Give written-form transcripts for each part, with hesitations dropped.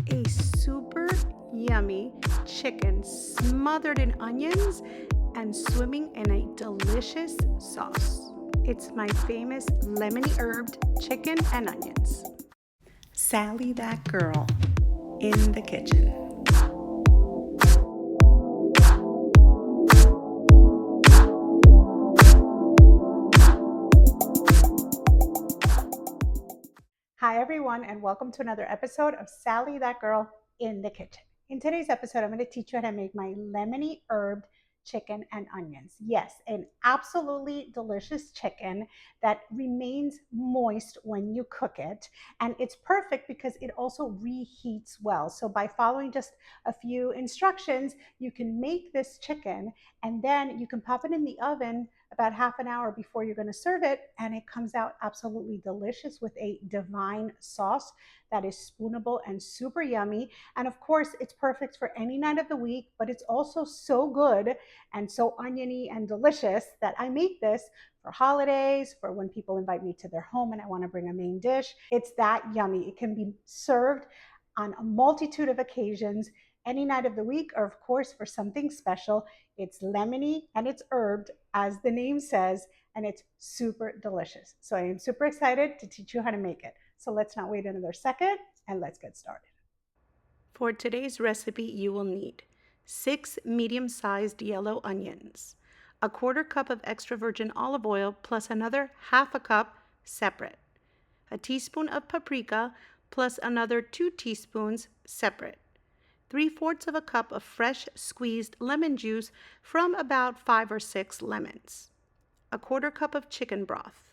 a super yummy chicken smothered in onions and swimming in a delicious sauce. It's my famous lemony herbed chicken and onions. Sally that girl in the kitchen. Hi everyone, and welcome to another episode of Sally that girl in the kitchen. In today's episode, I'm going to teach you how to make my lemony herbed chicken and onions. Yes, an absolutely delicious chicken that remains moist when you cook it. And it's perfect because it also reheats well. So by following just a few instructions, you can make this chicken and then you can pop it in the oven about half an hour before you're going to serve it, and it comes out absolutely delicious with a divine sauce that is spoonable and super yummy. And of course, it's perfect for any night of the week, but it's also so good and so oniony and delicious that I make this for holidays, for when people invite me to their home and I want to bring a main dish. It's that yummy. It can be served on a multitude of occasions any night of the week, or of course for something special. It's lemony and it's herbed, as the name says, and it's super delicious. So I am super excited to teach you how to make it. So let's not wait another second and let's get started. For today's recipe, you will need 6 medium-sized yellow onions, a quarter cup of extra virgin olive oil plus another half a cup separate, a teaspoon of paprika plus another 2 teaspoons separate, 3/4 of a cup of fresh squeezed lemon juice from about 5 or 6 lemons, a quarter cup of chicken broth,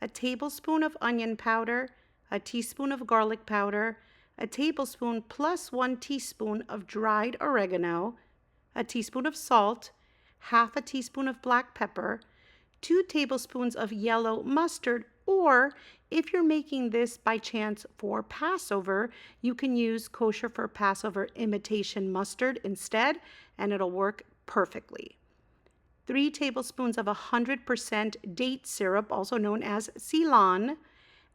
a tablespoon of onion powder, a teaspoon of garlic powder, a tablespoon plus 1 teaspoon of dried oregano, a teaspoon of salt, half a teaspoon of black pepper, 2 tablespoons of yellow mustard, or if you're making this by chance for Passover, you can use kosher for Passover imitation mustard instead, and it'll work perfectly. 3 tablespoons of 100% date syrup, also known as Ceylon,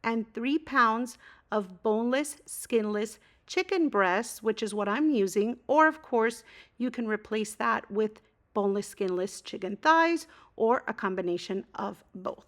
and 3 pounds of boneless, skinless chicken breasts, which is what I'm using, or of course, you can replace that with boneless, skinless chicken thighs, or a combination of both.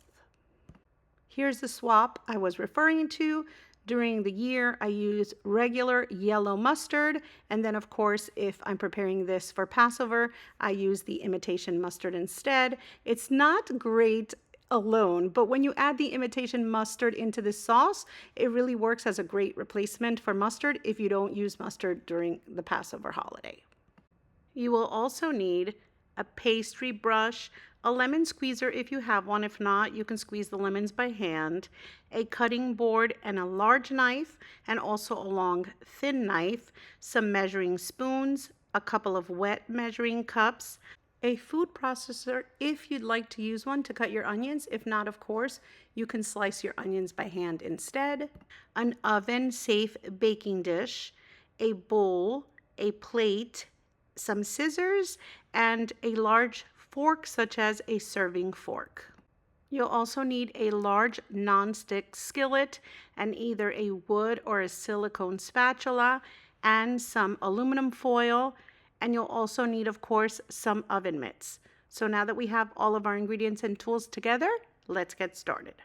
Here's the swap I was referring to. During the year, I use regular yellow mustard, and then of course, if I'm preparing this for Passover, I use the imitation mustard instead. It's not great alone, but when you add the imitation mustard into the sauce, it really works as a great replacement for mustard if you don't use mustard during the Passover holiday. You will also need a pastry brush, a lemon squeezer if you have one. If not, you can squeeze the lemons by hand, a cutting board and a large knife, and also a long thin knife, some measuring spoons, a couple of wet measuring cups, a food processor if you'd like to use one to cut your onions. If not, of course, you can slice your onions by hand instead, an oven-safe baking dish, a bowl, a plate, some scissors, and a large fork such as a serving fork. You'll also need a large non-stick skillet and either a wood or a silicone spatula and some aluminum foil, and you'll also need, of course, some oven mitts. So now that we have all of our ingredients and tools together, let's get started.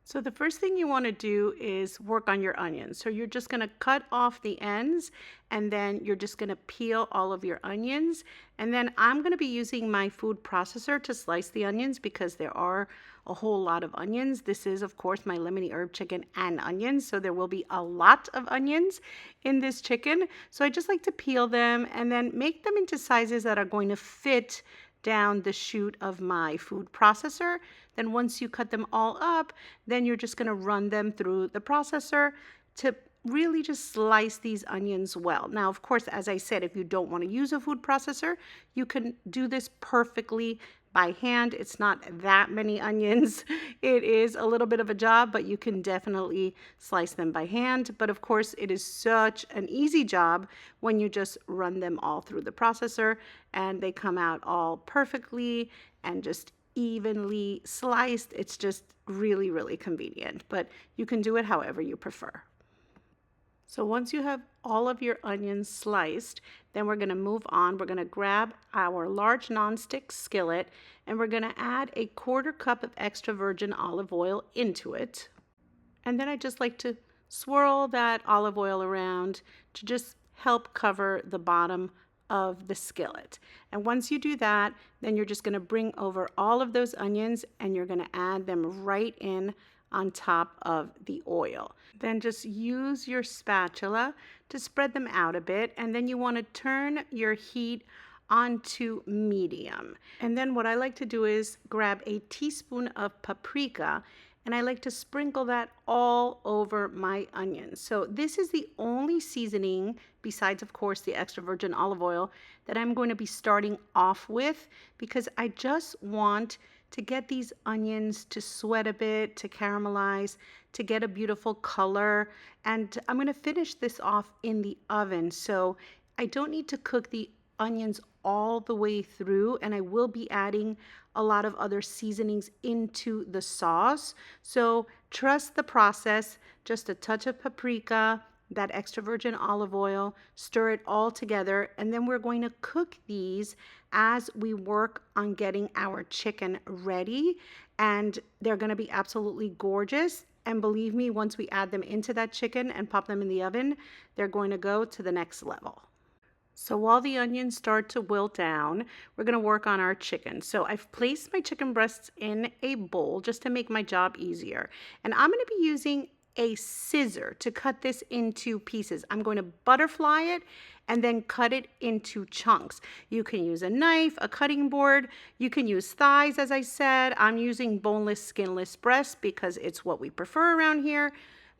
So the first thing you want to do is work on your onions. So you're just going to cut off the ends, and then you're just going to peel all of your onions. And then I'm going to be using my food processor to slice the onions because there are a whole lot of onions. This is, of course, my lemony herb chicken and onions, so there will be a lot of onions in this chicken. So I just like to peel them and then make them into sizes that are going to fit down the chute of my food processor. Then once you cut them all up, then you're just going to run them through the processor to really just slice these onions well. Now, of course, as I said, if you don't want to use a food processor, you can do this perfectly by hand. It's not that many onions. It is a little bit of a job, but you can definitely slice them by hand. But of course, it is such an easy job when you just run them all through the processor and they come out all perfectly and just evenly sliced. It's just really, really convenient, but you can do it however you prefer. So once you have all of your onions sliced, then we're going to move on. We're going to grab our large nonstick skillet and we're going to add a 1/4 cup of extra virgin olive oil into it. And then I just like to swirl that olive oil around to just help cover the bottom of the skillet. And once you do that, then you're just going to bring over all of those onions and you're going to add them right in on top of the oil. Then just use your spatula to spread them out a bit, and then you want to turn your heat onto medium. And then what I like to do is grab a teaspoon of paprika and I like to sprinkle that all over my onions. So this is the only seasoning, besides of course the extra virgin olive oil, that I'm going to be starting off with, because I just want to get these onions to sweat a bit, to caramelize, to get a beautiful color. And I'm going to finish this off in the oven. So I don't need to cook the onions all the way through, and I will be adding a lot of other seasonings into the sauce. So trust the process, just a touch of paprika, that extra virgin olive oil, stir it all together, and then we're going to cook these as we work on getting our chicken ready, and they're going to be absolutely gorgeous. And believe me, once we add them into that chicken and pop them in the oven, they're going to go to the next level. So while the onions start to wilt down, we're going to work on our chicken. So I've placed my chicken breasts in a bowl just to make my job easier. And I'm going to be using a scissor to cut this into pieces. I'm going to butterfly it and then cut it into chunks. You can use a knife, a cutting board. You can use thighs, as I said. I'm using boneless, skinless breasts because it's what we prefer around here.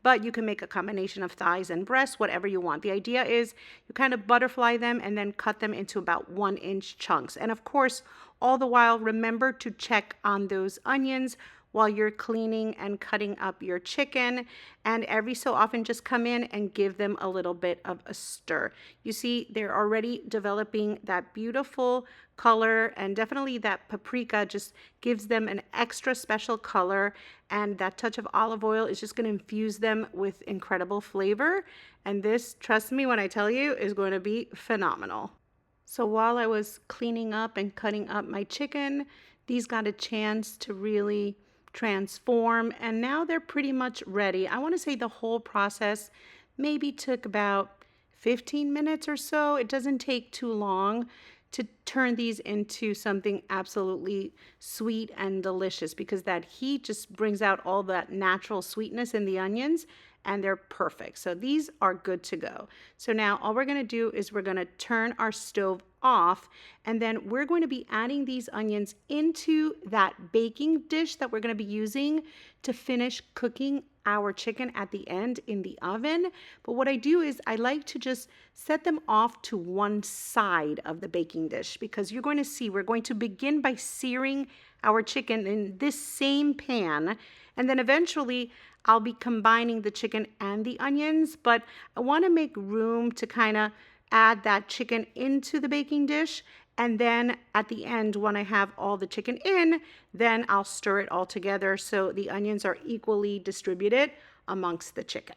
But you can make a combination of thighs and breasts, whatever you want. The idea is you kind of butterfly them and then cut them into about 1-inch chunks. And of course, all the while, remember to check on those onions while you're cleaning and cutting up your chicken. And every so often, just come in and give them a little bit of a stir. You see, they're already developing that beautiful color, and definitely that paprika just gives them an extra special color, and that touch of olive oil is just going to infuse them with incredible flavor. And this, trust me when I tell you, is going to be phenomenal. So while I was cleaning up and cutting up my chicken, these got a chance to really transform, and now they're pretty much ready. I want to say the whole process maybe took about 15 minutes or so. It doesn't take too long to turn these into something absolutely sweet and delicious, because that heat just brings out all that natural sweetness in the onions, and they're perfect. So these are good to go. So now all we're going to do is we're going to turn our stove off, and then we're going to be adding these onions into that baking dish that we're going to be using to finish cooking our chicken at the end in the oven. But what I do is I like to just set them off to one side of the baking dish, because you're going to see we're going to begin by searing our chicken in this same pan, and then eventually I'll be combining the chicken and the onions, but I want to make room to kind of add that chicken into the baking dish. And then at the end, when I have all the chicken in, then I'll stir it all together so the onions are equally distributed amongst the chicken.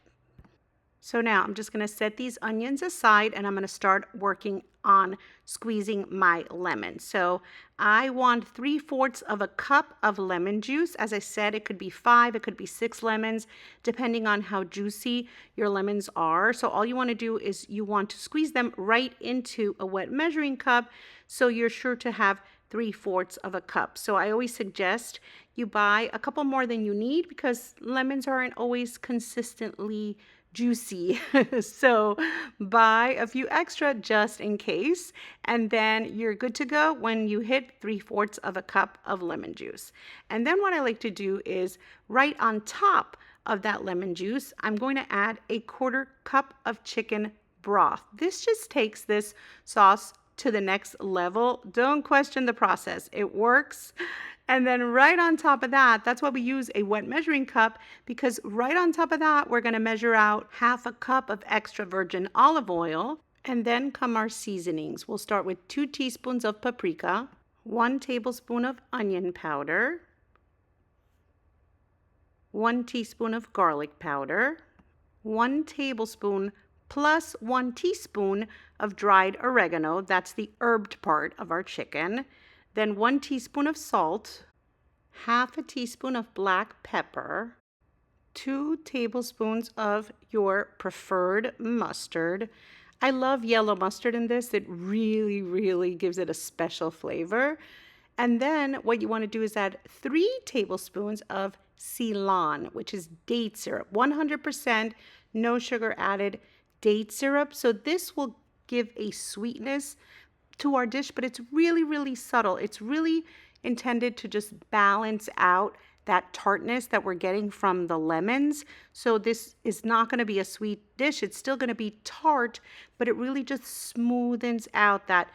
So now I'm just going to set these onions aside, and I'm going to start working on squeezing my lemon. So I want 3/4 of a cup of lemon juice. As I said, it could be 5, it could be 6 lemons, depending on how juicy your lemons are. So all you want to do is you want to squeeze them right into a wet measuring cup, so you're sure to have 3/4 of a cup. So I always suggest you buy a couple more than you need, because lemons aren't always consistently juicy. So buy a few extra just in case, and then you're good to go when you hit 3/4 of a cup of lemon juice. And then what I like to do is right on top of that lemon juice, I'm going to add a 1/4 cup of chicken broth. This just takes this sauce to the next level. Don't question the process. It works. And then right on top of that, that's why we use a wet measuring cup, because right on top of that, we're going to measure out 1/2 cup of extra virgin olive oil. And then come our seasonings. We'll start with 2 teaspoons of paprika, 1 tablespoon of onion powder, 1 teaspoon of garlic powder, 1 tablespoon plus 1 teaspoon of dried oregano. That's the herbed part of our chicken. Then 1 teaspoon of salt, half a teaspoon of black pepper, 2 tablespoons of your preferred mustard. I love yellow mustard in this. It really, really gives it a special flavor. And then what you want to do is add 3 tablespoons of Ceylon, which is date syrup, 100% no sugar added date syrup. So this will give a sweetness to our dish, but it's really, really subtle. It's really intended to just balance out that tartness that we're getting from the lemons. So this is not going to be a sweet dish. It's still going to be tart, but it really just smoothens out that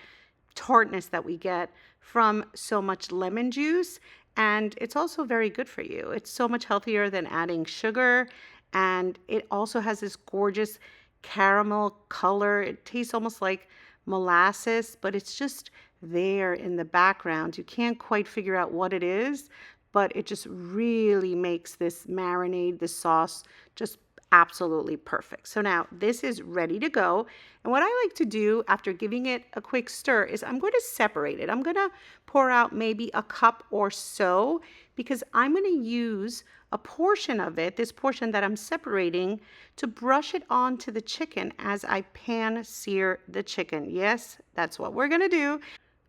tartness that we get from so much lemon juice. And it's also very good for you. It's so much healthier than adding sugar. And it also has this gorgeous caramel color. It tastes almost like molasses, but it's just there in the background. You can't quite figure out what it is, but it just really makes this marinade, this sauce, just absolutely perfect. So now this is ready to go. And what I like to do after giving it a quick stir is I'm going to separate it. I'm going to pour out maybe a cup or so because I'm going to use a portion of it, this portion that I'm separating, to brush it onto the chicken as I pan sear the chicken. Yes, that's what we're going to do.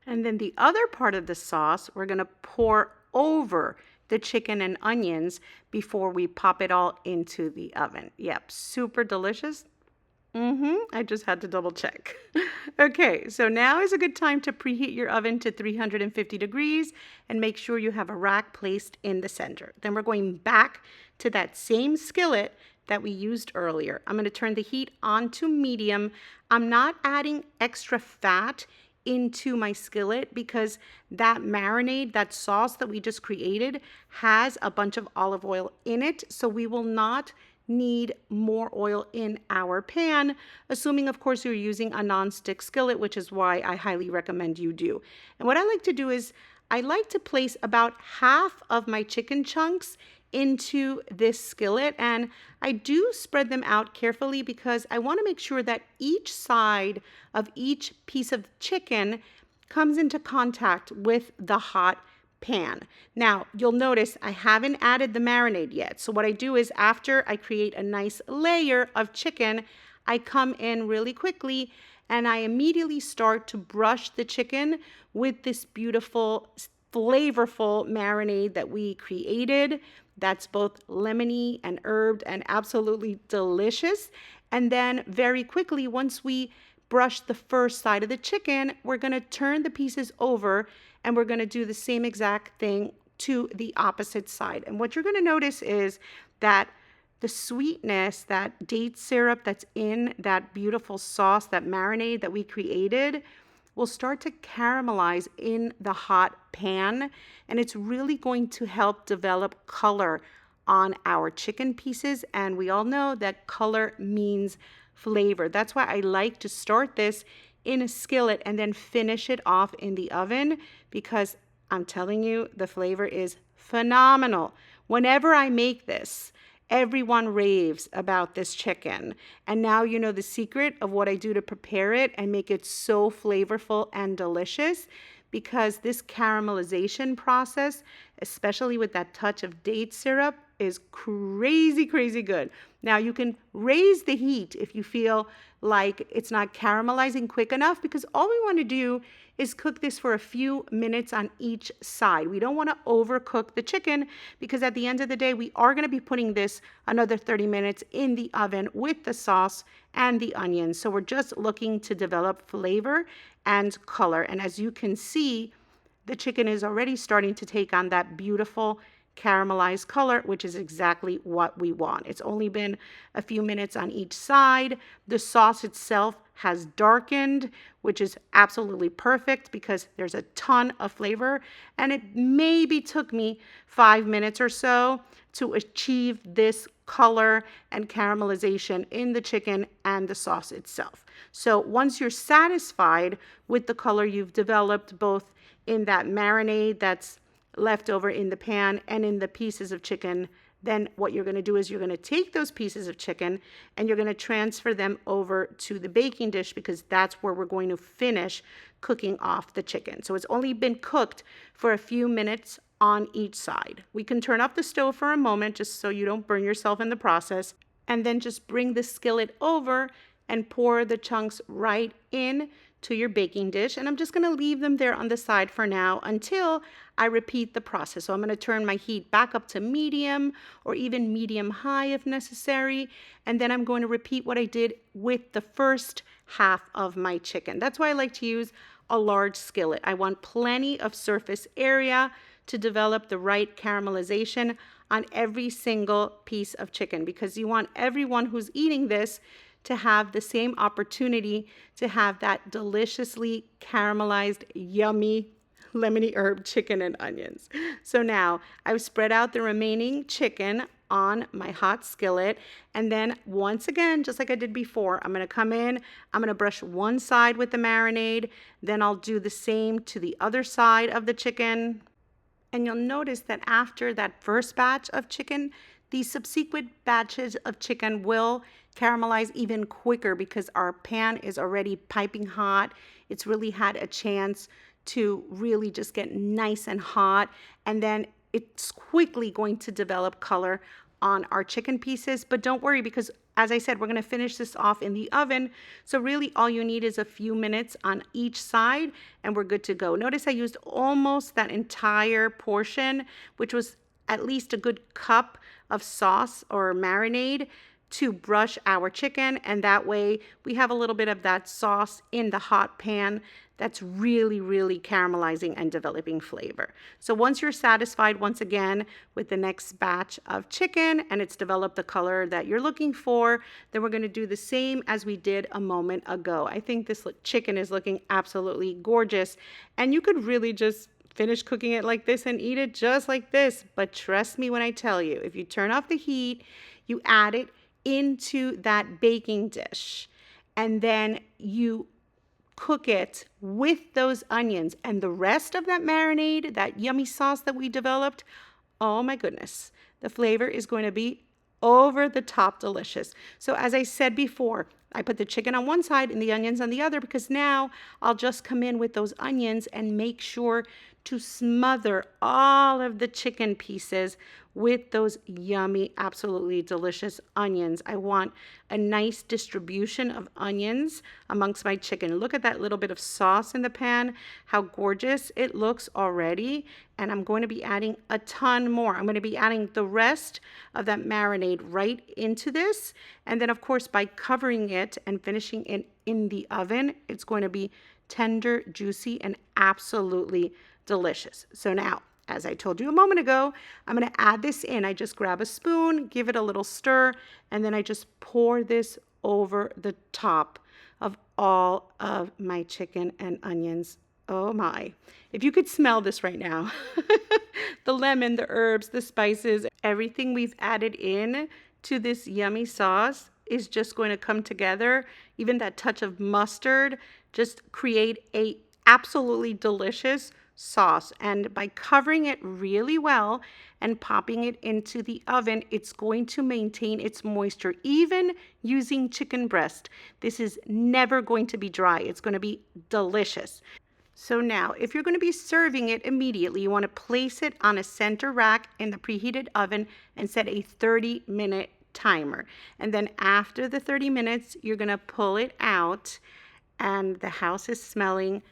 And then the other part of the sauce, we're going to pour over the chicken and onions before we pop it all into the oven. Yep, super delicious. I just had to double check. Okay, so now is a good time to preheat your oven to 350 degrees and make sure you have a rack placed in the center. Then we're going back to that same skillet that we used earlier. I'm going to turn the heat on to medium. I'm not adding extra fat into my skillet because that marinade, that sauce that we just created, has a bunch of olive oil in it. So we will not need more oil in our pan, assuming of course you're using a non-stick skillet, which is why I highly recommend you do. And what I like to do is I like to place about half of my chicken chunks into this skillet, and I do spread them out carefully because I want to make sure that each side of each piece of chicken comes into contact with the hot pan. Now, you'll notice I haven't added the marinade yet. So what I do is after I create a nice layer of chicken, I come in really quickly and I immediately start to brush the chicken with this beautiful, flavorful marinade that we created. That's both lemony and herbed and absolutely delicious. And then very quickly, once we brush the first side of the chicken, we're going to turn the pieces over and we're going to do the same exact thing to the opposite side. And what you're going to notice is that the sweetness, that date syrup that's in that beautiful sauce, that marinade that we created, will start to caramelize in the hot pan, and it's really going to help develop color on our chicken pieces. And we all know that color means flavor. That's why I like to start this in a skillet and then finish it off in the oven, because I'm telling you, the flavor is phenomenal. Whenever I make this, everyone raves about this chicken. And now you know the secret of what I do to prepare it and make it so flavorful and delicious, because this caramelization process, especially with that touch of date syrup, is crazy, crazy good. Now you can raise the heat if you feel like it's not caramelizing quick enough, because all we want to do is cook this for a few minutes on each side. We don't want to overcook the chicken, because at the end of the day, we are going to be putting this another 30 minutes in the oven with the sauce and the onions. So we're just looking to develop flavor and color. And as you can see, the chicken is already starting to take on that beautiful caramelized color, which is exactly what we want. It's only been a few minutes on each side. The sauce itself has darkened, which is absolutely perfect because there's a ton of flavor, and it maybe took me 5 minutes or so to achieve this color and caramelization in the chicken and the sauce itself. So once you're satisfied with the color you've developed both in that marinade that's left over in the pan and in the pieces of chicken Then what you're going to do is you're going to take those pieces of chicken and you're going to transfer them over to the baking dish, because that's where we're going to finish cooking off the chicken. So it's only been cooked for a few minutes on each side. We can turn off the stove for a moment just so you don't burn yourself in the process, and then just bring the skillet over and pour the chunks right in to your baking dish. And I'm just going to leave them there on the side for now until I repeat the process. So I'm going to turn my heat back up to medium or even medium high if necessary. And then I'm going to repeat what I did with the first half of my chicken. That's why I like to use a large skillet. I want plenty of surface area to develop the right caramelization on every single piece of chicken, because you want everyone who's eating this to have the same opportunity to have that deliciously caramelized, yummy lemony herb chicken and onions. So now I've spread out the remaining chicken on my hot skillet, and then once again, just like I did before, I'm going to come in, I'm going to brush one side with the marinade, then I'll do the same to the other side of the chicken. And you'll notice that after that first batch of chicken, the subsequent batches of chicken will caramelize even quicker because our pan is already piping hot. It's really had a chance to really just get nice and hot. And then it's quickly going to develop color on our chicken pieces. But don't worry, because as I said, we're going to finish this off in the oven. So really all you need is a few minutes on each side and we're good to go. Notice I used almost that entire portion, which was at least a good cup of sauce or marinade to brush our chicken. And that way we have a little bit of that sauce in the hot pan that's really, really caramelizing and developing flavor. So once you're satisfied once again with the next batch of chicken and it's developed the color that you're looking for, then we're going to do the same as we did a moment ago. I think this chicken is looking absolutely gorgeous, and you could really just finish cooking it like this and eat it just like this. But trust me when I tell you, if you turn off the heat, you add it into that baking dish, and then you cook it with those onions and the rest of that marinade, that yummy sauce that we developed. Oh my goodness, the flavor is going to be over the top delicious. So as I said before, I put the chicken on one side and the onions on the other, because now I'll just come in with those onions and make sure to smother all of the chicken pieces with those yummy, absolutely delicious onions. I want a nice distribution of onions amongst my chicken. Look at that little bit of sauce in the pan, how gorgeous it looks already. And I'm going to be adding a ton more. I'm going to be adding the rest of that marinade right into this. And then of course, by covering it and finishing it in the oven, it's going to be tender, juicy, and absolutely delicious. So now, as I told you a moment ago, I'm going to add this in. I just grab a spoon, give it a little stir, and then I just pour this over the top of all of my chicken and onions. Oh my. If you could smell this right now, the lemon, the herbs, the spices, everything we've added in to this yummy sauce is just going to come together. Even that touch of mustard just create a absolutely delicious sauce. And by covering it really well and popping it into the oven, it's going to maintain its moisture. Even using chicken breast, this is never going to be dry. It's going to be delicious. So now, if you're going to be serving it immediately, you want to place it on a center rack in the preheated oven and set a 30-minute timer. And then after the 30 minutes, you're going to pull it out, and the house is smelling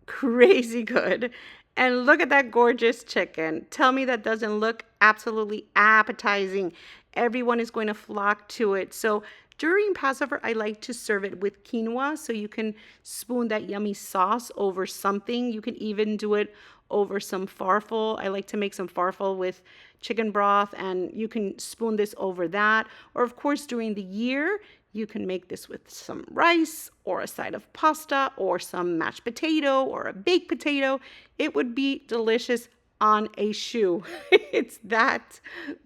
crazy good. And look at that gorgeous chicken. Tell me that doesn't look absolutely appetizing. Everyone is going to flock to it. So during Passover, I like to serve it with quinoa, so you can spoon that yummy sauce over something. You can even do it over some farfel. I like to make some farfel with chicken broth, and you can spoon this over that. Or of course, during the year, you can make this with some rice or a side of pasta or some mashed potato or a baked potato. It would be delicious on a shoe. It's that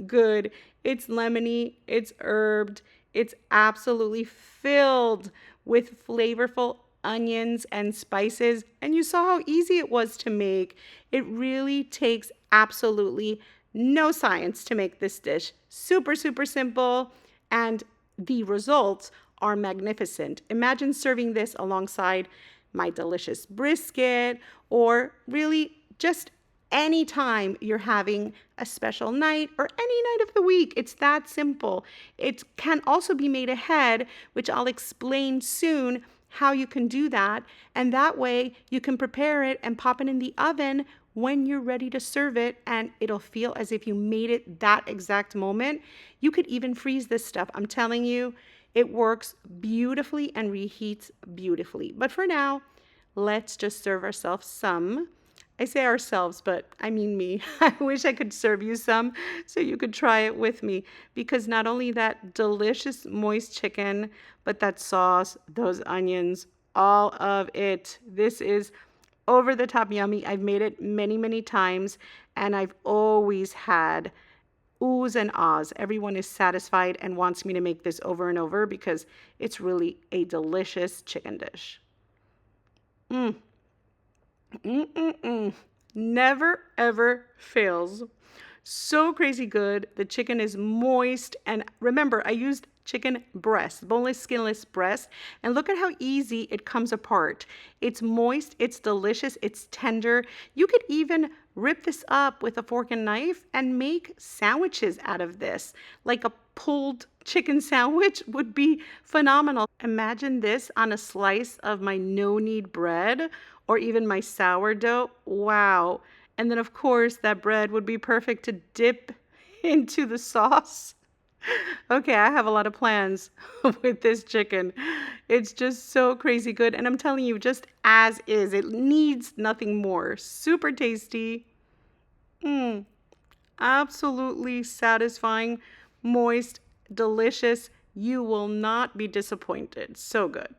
good. It's lemony, it's herbed, it's absolutely filled with flavorful onions and spices. And you saw how easy it was to make. It really takes absolutely No science to make this dish. Super, super simple, and the results are magnificent. Imagine serving this alongside my delicious brisket, or really just anytime you're having a special night or any night of the week. It's that simple. It can also be made ahead, which I'll explain soon how you can do that. And that way you can prepare it and pop it in the oven when you're ready to serve it, and it'll feel as if you made it that exact moment. You could even freeze this stuff. I'm telling you, it works beautifully and reheats beautifully. But for now, let's just serve ourselves some. I say ourselves, but I mean me. I wish I could serve you some so you could try it with me, because not only that delicious moist chicken, but that sauce, those onions, all of it. This is over the top yummy. I've made it many, many times, and I've always had oohs and ahs. Everyone is satisfied and wants me to make this over and over because it's really a delicious chicken dish. Mm. Mm-mm-mm. Never ever fails. So crazy good. The chicken is moist. And remember, I used chicken breast, boneless, skinless breast. And look at how easy it comes apart. It's moist, it's delicious, it's tender. You could even rip this up with a fork and knife and make sandwiches out of this. Like a pulled chicken sandwich would be phenomenal. Imagine this on a slice of my no-knead bread or even my sourdough. Wow. And then, of course, that bread would be perfect to dip into the sauce. Okay, I have a lot of plans with this chicken. It's just so crazy good. And I'm telling you, just as is, it needs nothing more. Super tasty. Mm, absolutely satisfying, moist, delicious. You will not be disappointed. So good.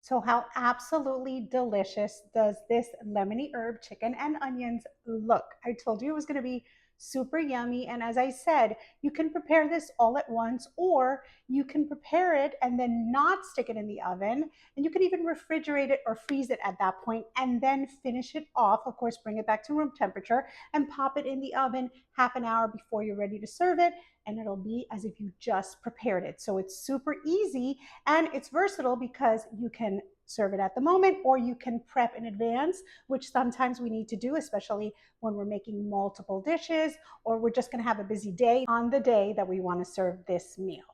So, how absolutely delicious does this lemony herb chicken and onions look? I told you it was going to be super yummy. And as I said, you can prepare this all at once, or you can prepare it and then not stick it in the oven. And you can even refrigerate it or freeze it at that point and then finish it off. Of course, bring it back to room temperature and pop it in the oven half an hour before you're ready to serve it. And it'll be as if you just prepared it. So, it's super easy and it's versatile because you can serve it at the moment or you can prep in advance, which sometimes we need to do, especially when we're making multiple dishes or we're just going to have a busy day on the day that we want to serve this meal.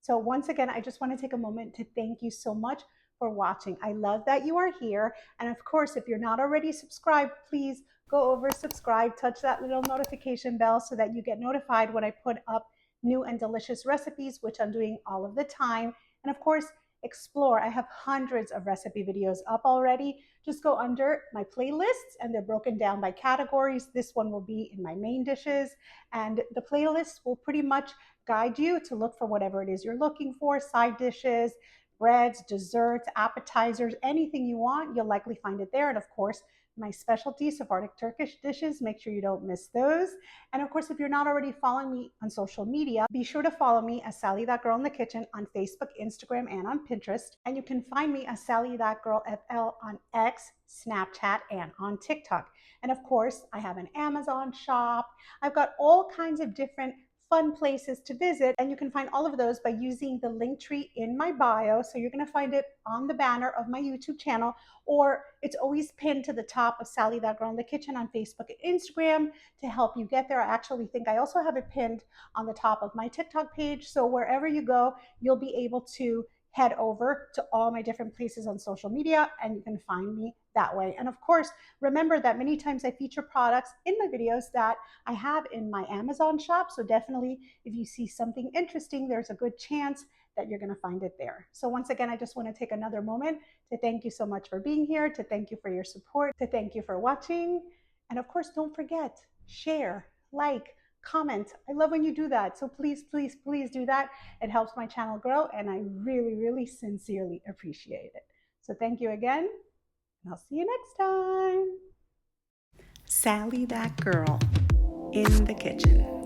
So, once again, I just want to take a moment to thank you so much for watching. I love that you are here. And of course, if you're not already subscribed, please go over, subscribe, touch that little notification bell so that you get notified when I put up new and delicious recipes, which I'm doing all of the time. And of course, explore. I have hundreds of recipe videos up already. Just go under my playlists and they're broken down by categories. This one will be in my main dishes, and the playlist will pretty much guide you to look for whatever it is you're looking for: side dishes, breads, desserts, appetizers, anything you want, you'll likely find it there. And of course, my specialty Sephardic Turkish dishes, make sure you don't miss those. And of course, if you're not already following me on social media, be sure to follow me as Sally That Girl in the Kitchen on Facebook, Instagram, and on Pinterest. And you can find me as Sally That Girl FL on X, Snapchat, and on TikTok. And of course, I have an Amazon shop. I've got all kinds of different fun places to visit, and you can find all of those by using the link tree in my bio. So you're going to find it on the banner of my YouTube channel, or it's always pinned to the top of Sally That Girl in the Kitchen on Facebook and Instagram to help you get there. I actually think I also have it pinned on the top of my TikTok page. So wherever you go, you'll be able to head over to all my different places on social media and you can find me that way. And of course, remember that many times I feature products in my videos that I have in my Amazon shop. So definitely, if you see something interesting, there's a good chance that you're going to find it there. So once again, I just want to take another moment to thank you so much for being here, to thank you for your support, to thank you for watching. And of course, don't forget, share, like, comment. I love when you do that. So please, please, please do that. It helps my channel grow and I really, really sincerely appreciate it. So thank you again, and I'll see you next time. Sally That Girl in the Kitchen.